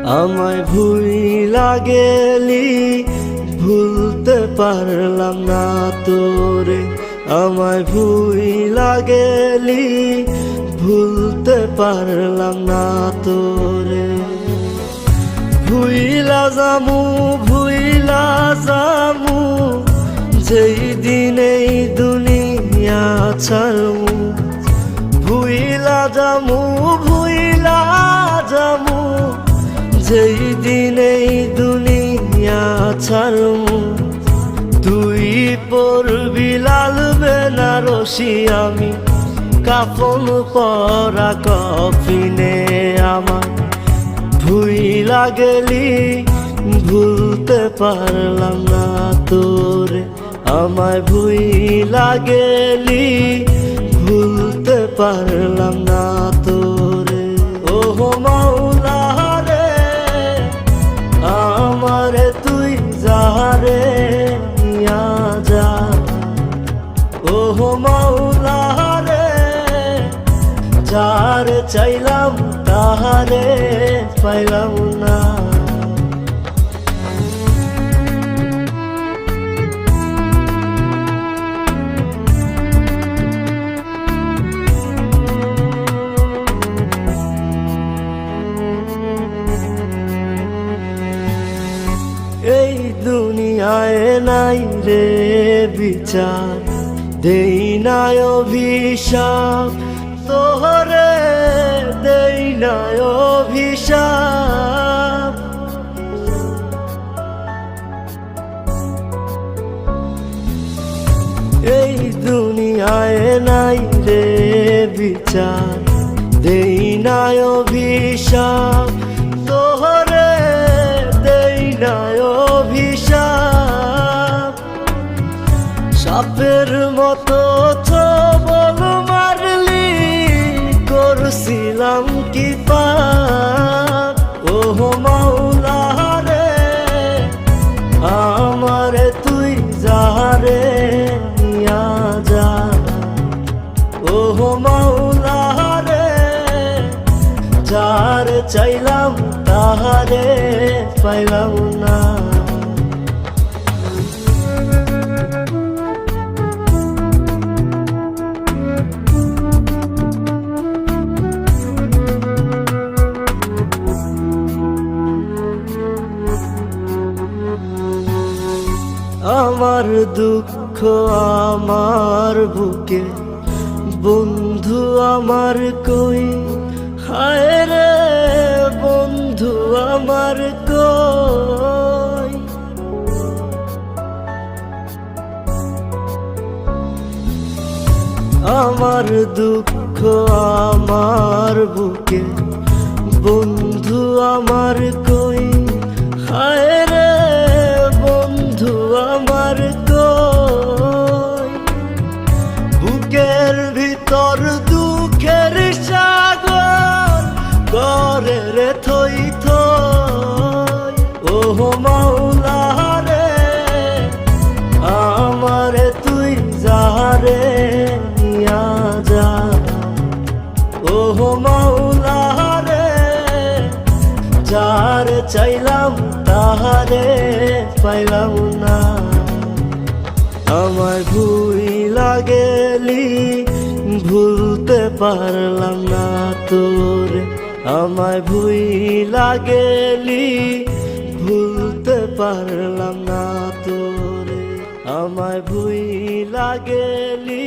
আমায় ভুইলা গেলি, ভুলতে পারলাম না তোরে। আমায় ভুইলা গেলি, ভুলতে পারলাম না তোরে। ভুইলা যামু, ভুইলা যামু, যেই দিন এই দুনিয়া ছাড়মু। ভুইলা যামু, ভুইলা যামু, যেই দিন এই দুনিয়া ছাড়মু। তুই পরবি লাল বেনারসি, আমি কাফন পরা কফিনে। আমার ভুইলা গেলি, ভুলতে পারলাম না তোরে। আমায় ভুইলা গেলি, ভুলতে পারলাম না তোরে। ওহো মাওলা রে, আমারে তুই যারে নিয়া যা। ওহো মাওলা রে, যারে চাইলাম তাহারে পাইলাম না। এই দুনিয়ায় নাই রে বিচার, দেই নাই অভিশাপ তোহরে, দেই নাই অভিশাপ। এই দুনিয়ায় নাই রে বিচার, দেই নাই অভিশাপ তোহরে, দেই নাই অভিশাপ। সাপের মতো ছবল মারলি, করছিলাম কি পাপ। ওহো মাওলা রে, আমারে তুই যারে নিয়া যা। ওহো মাওলা রে, যারে চাইলাম তাহারে পাইলাম না। আমার দুঃখ আমার বুকে, বন্ধু আমার কই। হায় রে বন্ধু আমার কই। আমার দুঃখ আমার বুকে, বন্ধু আমার কই। হায় রে বন্ধু আমার কই। বুকের ভিতর দুঃখের সাগর করে রে থই থই। ওহো মাওলা রে, আমারে তুই যারে নিয়া যা। ওহো মাওলা রে, যারে চাইলাম তাহারে পাইলাম না। আমায় ভুইলা গেলি, ভুলতে পারলাম না তোরে। আমায় ভুইলা গেলি, ভুলতে পারলাম না তোরে। আমায় ভুইলা গেলি,